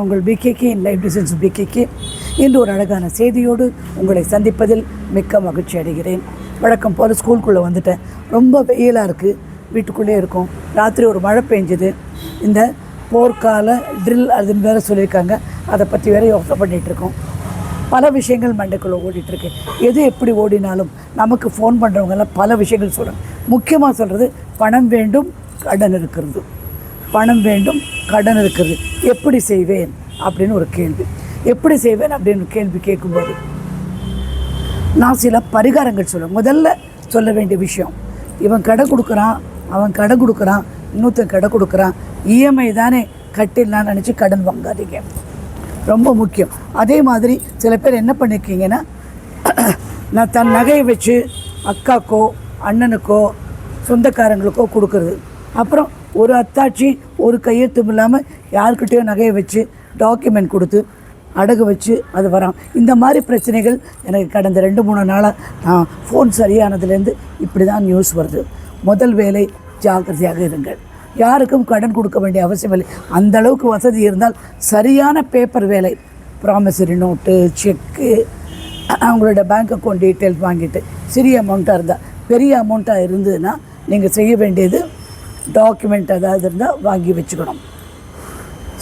உங்கள் PKK live designs PKK இன்று ஒரு அழகான செய்தியோடு உங்களை சந்திப்பதில் மிக்க மகிழ்ச்சி அடைகிறேன். வழக்கம் போல் ஸ்கூலுக்குள்ளே வந்துட்டேன். ரொம்ப வெயிலாக இருக்குது, வீட்டுக்குள்ளே இருக்கும். ராத்திரி ஒரு மழை பெஞ்சுது. இந்த போர்க்கால ட்ரில் அதுன்னு வேறு சொல்லியிருக்காங்க. அதை பற்றி வேறு யோசனை பண்ணிகிட்ருக்கோம். பல விஷயங்கள் மண்டைக்குள்ளே ஓடிட்டுருக்கு. எது எப்படி ஓடினாலும் நமக்கு ஃபோன் பண்ணுறவங்கெல்லாம் பல விஷயங்கள் சொல்கிறாங்க. முக்கியமாக சொல்கிறது பணம் வேண்டும், கடன் இருக்கிறது. பணம் வேண்டும், கடன் இருக்கிறது, எப்படி செய்வேன் அப்படின்னு ஒரு கேள்வி. எப்படி செய்வேன் அப்படின்னு கேள்வி கேட்கும்போது நான் சில பரிகாரங்கள் சொல்லுவேன். முதல்ல சொல்ல வேண்டிய விஷயம், இவன் கடை கொடுக்குறான், அவன் கடை கொடுக்குறான், இன்னொருத்தன் கடை கொடுக்குறான், இஎம்ஐ தானே கட்டிடலான்னு நினச்சி கடன் வாங்காதீங்க, ரொம்ப முக்கியம். அதே மாதிரி சில பேர் என்ன பண்ணியிருக்கீங்கன்னா, நான் தன் நகையை வச்சு அக்காக்கோ அண்ணனுக்கோ சொந்தக்காரங்களுக்கோ கொடுக்குறது, அப்புறம் ஒரு அத்தாட்சி ஒரு கையெழுத்தும் இல்லாமல் யாருக்கிட்டேயோ நகையை வச்சு டாக்குமெண்ட் கொடுத்து அடகு வச்சு அது வரான். இந்த மாதிரி பிரச்சனைகள் எனக்கு கடந்த 2-3 நாளாக நான் ஃபோன் சரியானதுலேருந்து இப்படி தான் நியூஸ் வருது. முதல் வேலை, ஜாக்கிரதையாக இருங்கள். யாருக்கும் கடன் கொடுக்க வேண்டிய அவசியம் இல்லை. அந்த அளவுக்கு வசதி இருந்தால் சரியான பேப்பர் வேலை, ப்ராமிசரி நோட்டு, செக்கு, அவங்களோட பேங்க் அக்கௌண்ட் டீட்டெயில்ஸ் வாங்கிட்டு, சிறிய அமௌண்ட்டாக இருந்தால், பெரிய அமௌண்ட்டாக இருந்ததுன்னா நீங்கள் செய்ய வேண்டியது டாக்குமெண்ட் ஏதாவது இருந்தால் வாங்கி வச்சுக்கணும்.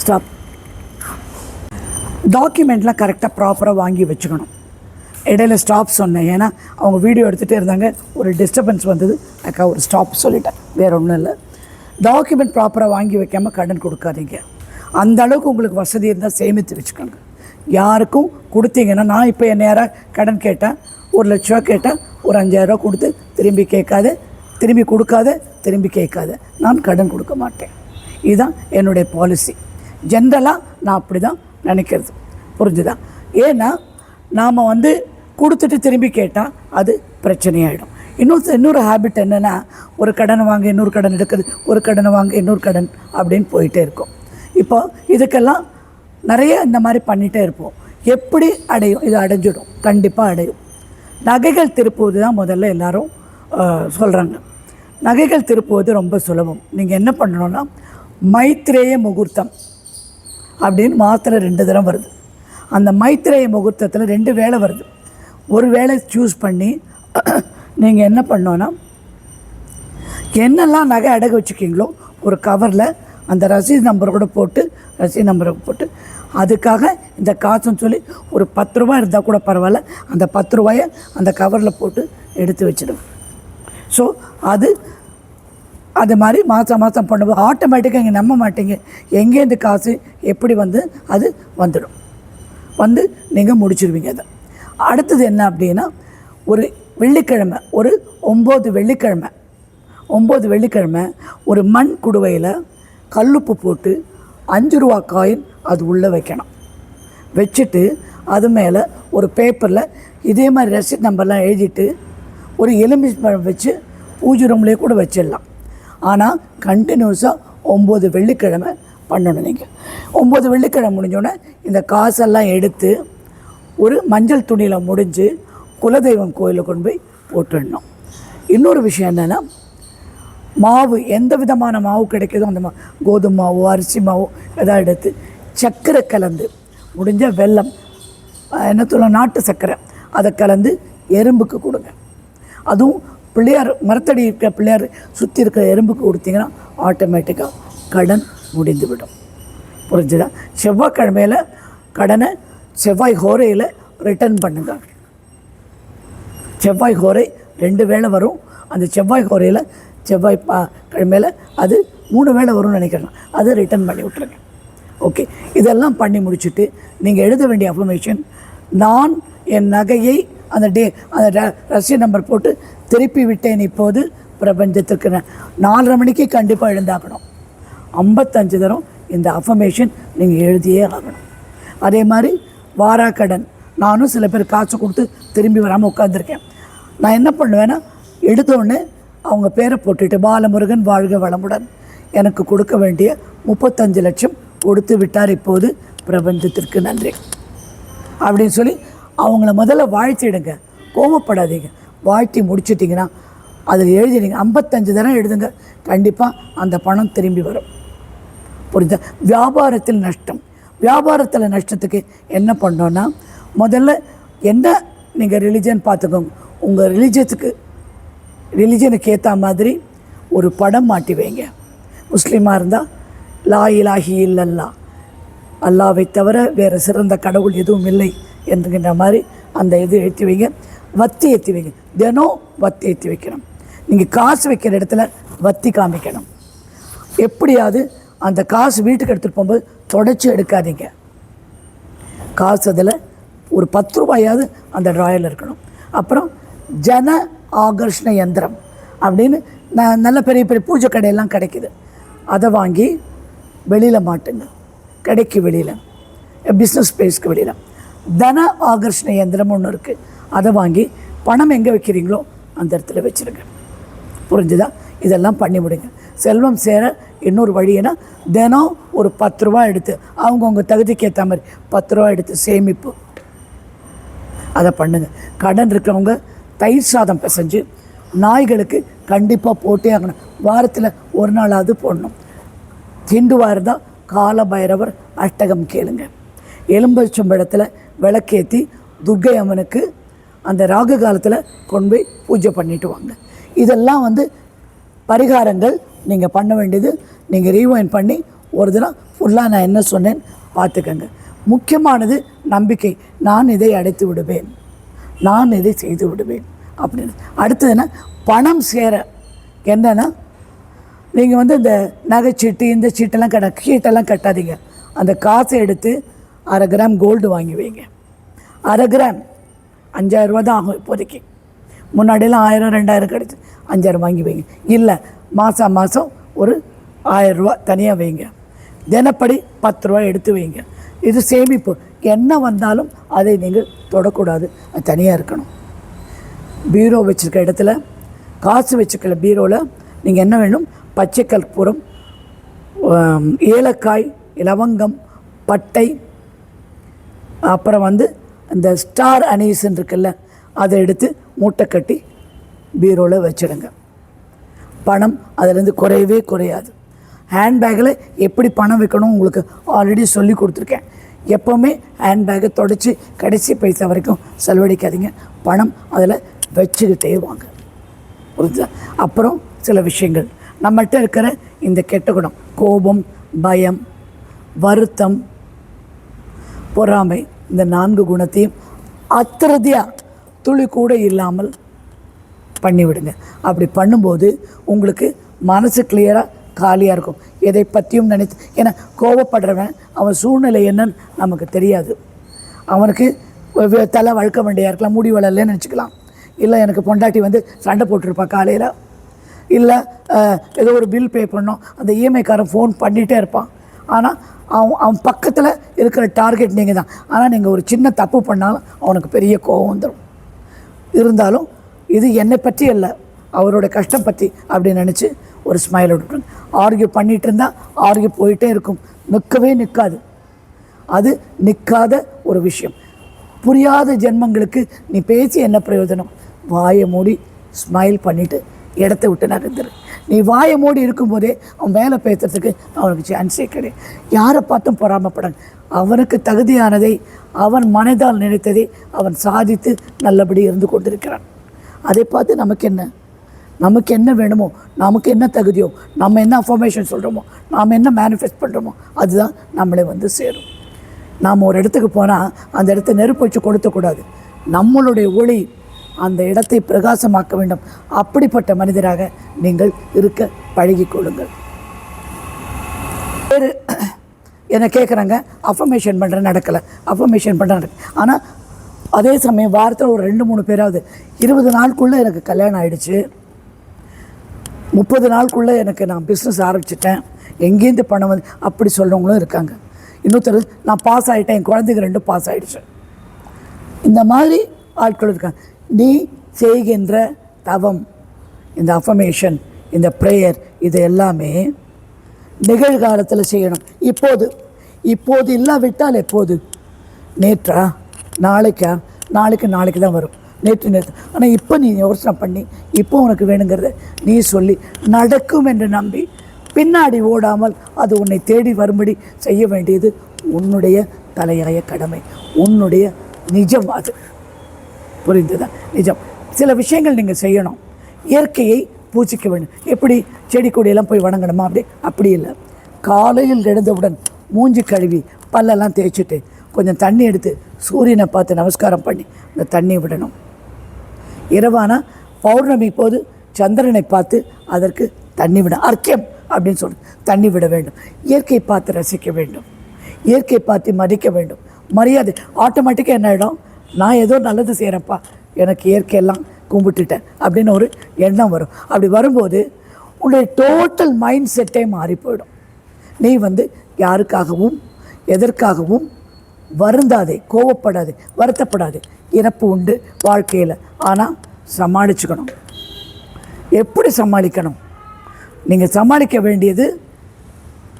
ஸ்டாப். டாக்குமெண்ட்லாம் கரெக்டாக ப்ராப்பராக வாங்கி வச்சுக்கணும். இடையில ஸ்டாப் சொன்னேன், ஏன்னா அவங்க வீடியோ எடுத்துகிட்டே இருந்தாங்க, ஒரு டிஸ்டர்பன்ஸ் வந்தது, அக்கா ஒரு ஸ்டாப் சொல்லிட்டேன், வேறு ஒன்றும் இல்லை. டாக்குமெண்ட் ப்ராப்பராக வாங்கி வைக்காமல் கடன் கொடுக்காதீங்க. அந்த அளவுக்கு உங்களுக்கு வசதி இருந்தால் சேமித்து வச்சுக்கோங்க. யாருக்கும் கொடுத்தீங்கன்னா, நான் இப்போ என்ன யாராவது கடன் கேட்டேன், 1 லட்ச ரூபா கேட்டேன், ஒரு 5,000 ரூபா கொடுத்து திரும்பி கேட்காத, திரும்பி கொடுக்காத, திரும்பி கேட்காத, நான் கடன் கொடுக்க மாட்டேன். இதுதான் என்னுடைய பாலிசி. ஜென்ரலாக நான் அப்படி தான் நினைக்கிறது, புரிஞ்சுதா? ஏன்னா நாம் கொடுத்துட்டு திரும்பி கேட்டால் அது பிரச்சனையாயிடும். இன்னொரு ஹேபிட் என்னென்னா, ஒரு கடனை வாங்க இன்னொரு கடன் எடுக்கிறது, ஒரு கடனை வாங்க இன்னொரு கடன் அப்படின்னு போயிட்டே இருக்கும். இப்போ இதுக்கெல்லாம் நிறைய இந்த மாதிரி பண்ணிகிட்டே இருப்போம். எப்படி அடையும்? இது அடைஞ்சிடும், கண்டிப்பாக அடையும். நகைகள் திருப்புவது தான் முதல்ல எல்லோரும் சொல்கிறாங்க. நகைகள் திருப்புவது ரொம்ப சுலபம். நீங்கள் என்ன பண்ணணுன்னா, மைத்ரேய முகூர்த்தம் அப்படின்னு மாதத்தில் 2 தடவை வருது. அந்த மைத்ரேய முகூர்த்தத்தில் 2 வேளை வருது. ஒரு வேளை சூஸ் பண்ணி நீங்கள் என்ன பண்ணோன்னா, என்னெல்லாம் நகை அடகு வச்சுக்கிங்களோ ஒரு கவரில் அந்த ரசீது நம்பர் கூட போட்டு, ரசீது நம்பரை போட்டு, அதுக்காக இந்த காசுன்னு சொல்லி ஒரு 10 ரூபா இருந்தால் கூட பரவாயில்ல, அந்த 10 ரூபாயை அந்த கவரில் போட்டு எடுத்து வச்சிடுவேன். ஸோ அது மாதிரி மாதம் பண்ணுவோம். ஆட்டோமேட்டிக்காக இங்கே நம்ப மாட்டீங்க, எங்கேருந்து காசு எப்படி அது வந்துடும், நீங்கள் முடிச்சிடுவீங்க. அதை அடுத்தது என்ன அப்படின்னா, ஒரு வெள்ளிக்கிழமை, ஒரு 9 வெள்ளிக்கிழமை ஒரு மண் குடுவையில் கல்லுப்பு போட்டு 5 ரூபா காயின் அது உள்ளே வைக்கணும். வச்சுட்டு அது மேலே ஒரு பேப்பரில் இதே மாதிரி ரசீட் நம்பர்லாம் எழுதிட்டு ஒரு எலுமிச்சம்பழம் வச்சு பூஜை ரூம்லேயே கூட வச்சிடலாம். ஆனால் கண்டினியூஸாக 9 வெள்ளிக்கிழமை பண்ணணும். நீங்கள் 9 வெள்ளிக்கிழமை முடிஞ்சோடனே இந்த காசெல்லாம் எடுத்து ஒரு மஞ்சள் துணியில் முடிஞ்சு குலதெய்வம் கோயிலில் கொண்டு போய் போட்டுடணும். இன்னொரு விஷயம் என்னென்னா, மாவு, எந்த விதமான மாவு கிடைக்கிதோ அந்த கோதுமை மாவோ அரிசி மாவோ எதாவது எடுத்து சர்க்கரை கலந்து, முடிஞ்ச வெல்லம், என்ன சொல்ல, நாட்டு சர்க்கரை, அதை கலந்து எறும்புக்கு கொடுங்க. அதுவும் பிள்ளையார், மரத்தடி இருக்கிற பிள்ளையார் சுற்றி இருக்கிற எறும்புக்கு கொடுத்தீங்கன்னா ஆட்டோமேட்டிக்காக கடன் முடிந்துவிடும். புரிஞ்சுதா? செவ்வாய்க்கிழமையில் கடனை செவ்வாய் ஹோரையில் ரிட்டர்ன் பண்ணுங்க. செவ்வாய் ஹோரை 2 வேளை வரும். அந்த செவ்வாய் ஹோரையில் செவ்வாய் கிழமையில் அது 3 வேளை வரும்னு நினைக்கிறேன், அது ரிட்டர்ன் பண்ணி விட்ருங்க. ஓகே, இதெல்லாம் பண்ணி முடிச்சுட்டு நீங்கள் எழுத வேண்டிய அஃபர்மேஷன், நான் என் நகையை அந்த ரசீது நம்பர் போட்டு திருப்பி விட்டேன், இப்போது பிரபஞ்சத்துக்கு 4:30 மணிக்கு கண்டிப்பாக எழுந்தாக்கணும். 55 தரம் இந்த அஃபர்மேஷன் நீங்கள் எழுதியே ஆகணும். அதே மாதிரி வாராக்கடன், நானும் சில பேர் காசு கொடுத்து திரும்பி வராமல் உட்காந்துருக்கேன். நான் என்ன பண்ணுவேன்னா, எடுத்தோடனே அவங்க பேரை போட்டுட்டு, பாலமுருகன் வாழ்க வளமுடன், எனக்கு கொடுக்க வேண்டிய 35 லட்சம் கொடுத்து விட்டார், இப்போது பிரபஞ்சத்திற்கு நன்றி அப்படின்னு சொல்லி அவங்கள முதல்ல வாழ்த்திடுங்க. கோபப்படாதீங்க. வாழ்த்தி முடிச்சிட்டிங்கன்னா அதில் எழுதிடுங்க. 55 தரம் எழுதுங்க, கண்டிப்பாக அந்த பணம் திரும்பி வரும். புரியுதா? வியாபாரத்தில் நஷ்டம், வியாபாரத்தில் நஷ்டத்துக்கு என்ன பண்ணோன்னா, முதல்ல என்ன நீங்கள் ரிலிஜன் பார்த்துக்கோங்க. உங்கள் ரிலிஜனுக்கு ஏற்ற மாதிரி ஒரு படம் மாட்டி வைங்க. முஸ்லீமாக இருந்தால் லா இலாஹி இல்லல்லா, அல்லாவை தவிர வேறு சிறந்த கடவுள் எதுவும் இல்லை என்கின்ற மாதிரி அந்த இது ஏற்றி வைங்க. வத்தி ஏற்றி வைங்க. தினம் வத்தி ஏற்றி வைக்கணும். நீங்கள் காசு வைக்கிற இடத்துல வத்தி காமிக்கணும். எப்படியாவது அந்த காசு வீட்டுக்கு எடுத்துகிட்டு போகும்போது தொடச்சி எடுக்காதீங்க. காசு அதில் ஒரு 10 ரூபாயாவது அந்த ட்ராயரில் இருக்கணும். அப்புறம் ஜன ஆகர்ஷண யந்திரம் அப்படின்னு நல்ல பெரிய பெரிய பூஜை கடையெல்லாம் கிடைக்குது. அதை வாங்கி வெளியில் மாட்டுங்க. கடைக்கு வெளியில், பிஸ்னஸ் ஸ்பேஸ்க்கு வெளியில் தன ஆகர்ஷண யந்திரம் ஒன்று இருக்குது. அதை வாங்கி பணம் எங்கே வைக்கிறீங்களோ அந்த இடத்துல வச்சுருங்க. புரிஞ்சுதா? இதெல்லாம் பண்ணி விடுங்க. செல்வம் சேர இன்னொரு வழினா, தினம் ஒரு 10 ரூபா எடுத்து அவங்கவுங்க தகுதிக்கு ஏற்ற மாதிரி 10 ரூபா எடுத்து சேமிப்பு அதை பண்ணுங்கள். கடன் இருக்கிறவங்க தயிர் சாதம் பிசைஞ்சு நாய்களுக்கு கண்டிப்பாக போட்டே ஆகணும். வாரத்தில் ஒரு நாளாவது போடணும். ஹிந்துவாக இருந்தால் கால பைரவர் அஷ்டகம் கேளுங்க. எலும்பச்சம்பழத்தில் விளக்கேற்றி துர்க்கை அம்மனுக்கு அந்த ராகு காலத்தில் கொண்டு போய் பூஜை பண்ணிட்டு வாங்க. இதெல்லாம் பரிகாரங்கள் நீங்கள் பண்ண வேண்டியது. நீங்கள் ரீவைண்ட் பண்ணி ஒரு தினம் ஃபுல்லாக நான் என்ன சொன்னேன் பார்த்துக்கங்க. முக்கியமானது நம்பிக்கை. நான் இதை அடைத்து விடுவேன், நான் இதை செய்து விடுவேன் அப்படின்னு. அடுத்ததுன்னா பணம் சேர என்னென்னா, நீங்கள் இந்த நகைச்சீட்டு இந்த சீட்டெல்லாம் கட்டாதீங்க. அந்த காசை எடுத்து 1/2 கிராம் கோல்டு வாங்கி வைங்க. 1/2 கிராம் 5000 ரூபா தான் ஆகும் இப்போதைக்கு. முன்னாடியெல்லாம் 1000 2000 கிடச்சி 5000 வாங்கி வைங்க. இல்லை, மாதம் ஒரு 1000 ரூபா தனியாக வைங்க. தினப்படி 10 ரூபா எடுத்து வைங்க. இது சேமிப்பு. என்ன வந்தாலும் அதை நீங்கள் தொடக்கூடாது, அது தனியாக இருக்கணும். பீரோ வச்சுருக்க இடத்துல, காசு வச்சுக்கல பீரோவில் நீங்கள் என்ன வேணும், பச்சை கற்பூரம், ஏலக்காய், லவங்கம், பட்டை, அப்புறம் இந்த ஸ்டார் அனீஸ்ன்னு இருக்குல்ல, அதை எடுத்து மூட்டை கட்டி பீரோவில் வச்சுடுங்க. பணம் அதிலேருந்து குறையவே குறையாது. ஹேண்ட்பேக்கில் எப்படி பணம் வைக்கணும் உங்களுக்கு ஆல்ரெடி சொல்லி கொடுத்துருக்கேன். எப்போவுமே ஹேண்ட்பேக்கை தொடச்சி கடைசி பைசா வரைக்கும் செலவழிக்காதீங்க. பணம் அதில் வச்சுக்கிட்டே வாங்க. புரிஞ்சா? அப்புறம் சில விஷயங்கள் நம்மகிட்ட இருக்கிற இந்த கெட்ட குணம், கோபம், பயம், வருத்தம், பொறாமை, இந்த 4 குணத்தையும் அத்திரதியாக துளி கூட இல்லாமல் பண்ணிவிடுங்க. அப்படி பண்ணும்போது உங்களுக்கு மனசு கிளியராக காலியாக இருக்கும். எதை பற்றியும் நினைத்து, ஏன்னா கோபப்படுறவன் அவன் சூழ்நிலை என்னன்னு நமக்கு தெரியாது. அவனுக்கு தலை வழுக்க வேண்டியா இருக்கலாம், முடி வளரலன்னு நினச்சிக்கலாம். இல்லை எனக்கு பொண்டாட்டி சண்டை போட்டிருப்பா காலையில், இல்லை ஏதோ ஒரு பில் பே பண்ணோம், அந்த இஎம்ஐக்காரன் ஃபோன் பண்ணிகிட்டே இருப்பான். ஆனால் அவன் பக்கத்தில் இருக்கிற டார்கெட் நீங்கள் தான். ஆனால் நீங்கள் ஒரு சின்ன தப்பு பண்ணாலும் அவனுக்கு பெரிய கோபம் வந்துடும். இருந்தாலும் இது என்னை பற்றி இல்லை, அவரோட கஷ்டம் பற்றி அப்படின்னு நினச்சி ஒரு ஸ்மைல் விட்டுருங்க. ஆர்கியூ பண்ணிகிட்டு இருந்தால் ஆர்கியூ போயிட்டே இருக்கும், நிற்கவே நிற்காது. அது நிற்காத ஒரு விஷயம். புரியாத ஜென்மங்களுக்கு நீ பேசி என்ன பிரயோஜனம்? வாயை மூடி ஸ்மைல் பண்ணிவிட்டு இடத்த விட்டு நகர்ந்துரு. நீ வாயை மூடி இருக்கும்போதே அவன் மேலே பேசுறதுக்கு அவனுக்கு சான்ஸே கிடையாது. யாரை பார்த்தும் பொறாமப்படாங்க. அவனுக்கு தகுதியானதை அவன் மனதால் நினைத்ததை அவன் சாதித்து நல்லபடி இருந்து கொண்டிருக்கிறான். அதை பார்த்து நமக்கு என்ன வேணுமோ, நமக்கு என்ன தகுதியோ, நம்ம என்ன அஃபர்மேஷன் சொல்கிறோமோ, நாம் என்ன மேனிஃபெஸ்ட் பண்ணுறோமோ அதுதான் நம்மளை சேரும். நாம் ஒரு இடத்துக்கு போனால் அந்த இடத்த நெருப்பு வச்சு கொடுத்தக்கூடாது. நம்மளுடைய ஒளி அந்த இடத்தை பிரகாசமாக்க வேண்டும். அப்படிப்பட்ட மனிதராக நீங்கள் இருக்க பழகிக்கொள்ளுங்கள். வேறு என்ன கேட்குறாங்க, அஃபர்மேஷன் பண்ணுற நடக்கலை, அஃபர்மேஷன் பண்ணுற நடக்கலை. ஆனால் அதே சமயம் வாரத்தில் ஒரு 2-3 பேராவது 20 நாளுக்குள்ளே எனக்கு கல்யாணம் ஆகிடுச்சு, 30 நாளுக்குள்ளே எனக்கு நான் பிஸ்னஸ் ஆரம்பிச்சிட்டேன், எங்கேருந்து பணம் அப்படி சொல்கிறவங்களும் இருக்காங்க. இன்னொருத்தர் நான் பாஸ் ஆகிட்டேன், என் குழந்தைங்க 2 பாஸ் ஆகிடுச்சு. இந்த மாதிரி ஆட்கள் இருக்காங்க. நீ செய்கின்ற தவம், இந்த அஃபர்மேஷன், இந்த ப்ரேயர், இது எல்லாமே நிகழ்காலத்தில் செய்யணும். இப்போது இல்லாவிட்டால் எப்போது? நேற்றா, நாளைக்கு தான் வரும். நேற்று. ஆனால் இப்போ நீ யோசனை பண்ணி இப்போ உனக்கு வேணுங்கிறத நீ சொல்லி நடக்கும் என்று நம்பி பின்னாடி ஓடாமல் அது உன்னை தேடி வரும்படி செய்ய வேண்டியது உன்னுடைய தலையாய கடமை, உன்னுடைய நிஜம் அது. புரிந்ததா? நிஜம். சில விஷயங்கள் நீங்கள் செய்யணும். இயற்கையை பூஜிக்க வேண்டும். எப்படி செடி கொடியெல்லாம் போய் வணங்கணுமா? அப்படி இல்லை. காலையில் எழுந்தவுடன் மூஞ்சி கழுவி பல்லெல்லாம் தேய்ச்சிட்டு கொஞ்சம் தண்ணி எடுத்து சூரியனை பார்த்து நமஸ்காரம் பண்ணி இந்த தண்ணி விடணும். இரவானா பௌர்ணமி போது சந்திரனை பார்த்து அதற்கு தண்ணி விட, அர்க்கியம் அப்படின்னு சொல்லி தண்ணி விட வேண்டும். இயற்கையை பார்த்து ரசிக்க வேண்டும், இயற்கையை பார்த்து மதிக்க வேண்டும். மரியாதை ஆட்டோமேட்டிக்காக என்ன ஆகிடும், நான் ஏதோ நல்லது செய்கிறேன்ப்பா, எனக்கு இயற்கையெல்லாம் கும்பிட்டுட்டேன் அப்படின்னு ஒரு எண்ணம் வரும். அப்படி வரும்போது உன்னுடைய டோட்டல் மைண்ட் செட்டே மாறி போயிடும். நீ யாருக்காகவும் எதற்காகவும் வருந்தாதே, கோவப்படாதே, வருத்தப்படாதே. இறப்பு உண்டு வாழ்க்கையில், ஆனால் சமாளிச்சுக்கணும். எப்படி சமாளிக்கணும்? நீங்கள் சமாளிக்க வேண்டியது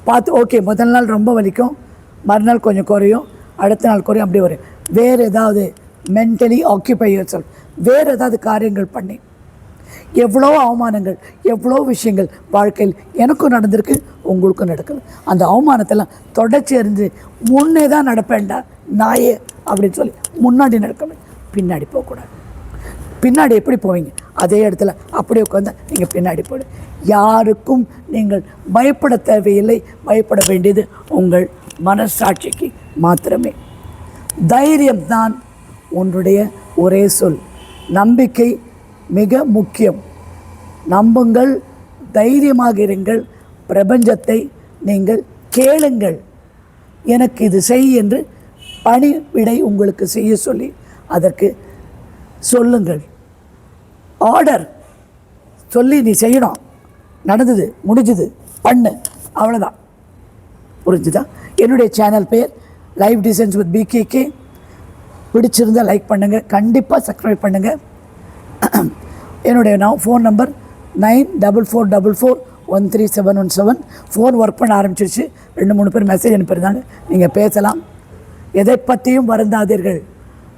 பார்த்து, ஓகே முதல் நாள் ரொம்ப வலிக்கும், மறுநாள் கொஞ்சம் குறையும், அடுத்த நாள் குறையும், அப்படி வரும். வேறு ஏதாவது மென்டலி ஆக்கியூபை யுவர், வேறு ஏதாவது காரியங்கள் பண்ணி. எவ்வளோ அவமானங்கள், எவ்வளோ விஷயங்கள் வாழ்க்கையில் எனக்கும் நடந்திருக்கு, உங்களுக்கும் நடக்குது. அந்த அவமானத்தெல்லாம் தொடர்ச்சி அறிந்து முன்னே தான் நடப்பேன்டா நாயே அப்படின்னு சொல்லி முன்னாடி நடக்கணும், பின்னாடி போகக்கூடாது. பின்னாடி எப்படி போவீங்க? அதே இடத்துல அப்படியே உட்காந்து நீங்கள் பின்னாடி போடு. யாருக்கும் நீங்கள் பயப்பட தேவையில்லை. பயப்பட வேண்டியது உங்கள் மனசாட்சிக்கு மாத்திரமே. தைரியம்தான் உன்னுடைய ஒரே சொல். நம்பிக்கை மிக முக்கியம். நம்புங்கள், தைரியமாக இருங்கள். பிரபஞ்சத்தை நீங்கள் கேளுங்கள், எனக்கு இது செய் என்று பணிவிடை உங்களுக்கு செய்ய சொல்லி அதற்கு சொல்லுங்கள். ஆர்டர் சொல்லி நீ செய்யணும். நடந்தது, முடிஞ்சது, பண்ணு, அவ்வளோதான். புரிஞ்சுதா? என்னுடைய சேனல் பேர் லைஃப் டிசைன்ஸ் வித் பிகேகே. பிடிச்சிருந்தால் லைக் பண்ணுங்கள், கண்டிப்பாக சப்ஸ்கிரைப் பண்ணுங்கள். என்னுடைய ஃபோன் நம்பர் 9444413717. ஃபோன் ஒர்க் பண்ண ஆரம்பிச்சிருச்சு. 2-3 பேர் மெசேஜ் அனுப்பியிருந்தாங்க. நீங்கள் பேசலாம். எதை பற்றியும் வருந்தாதீர்கள்.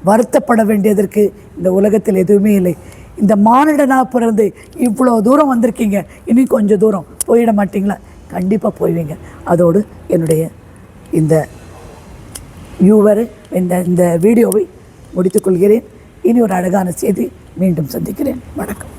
வருத்தப்பட வேண்டியதற்கு இந்த உலகத்தில் எதுவுமே இல்லை. இந்த மானிடனாக பிறந்து இவ்வளோ தூரம் வந்திருக்கீங்க, இனி கொஞ்சம் தூரம் போயிட மாட்டிங்களா? கண்டிப்பாக போய்வீங்க. அதோடு என்னுடைய இந்த இந்த வீடியோவை முடித்துக்கொள்கிறேன். இனி ஒரு அழகான செய்தி மீண்டும் சந்திக்கிறேன். வணக்கம்.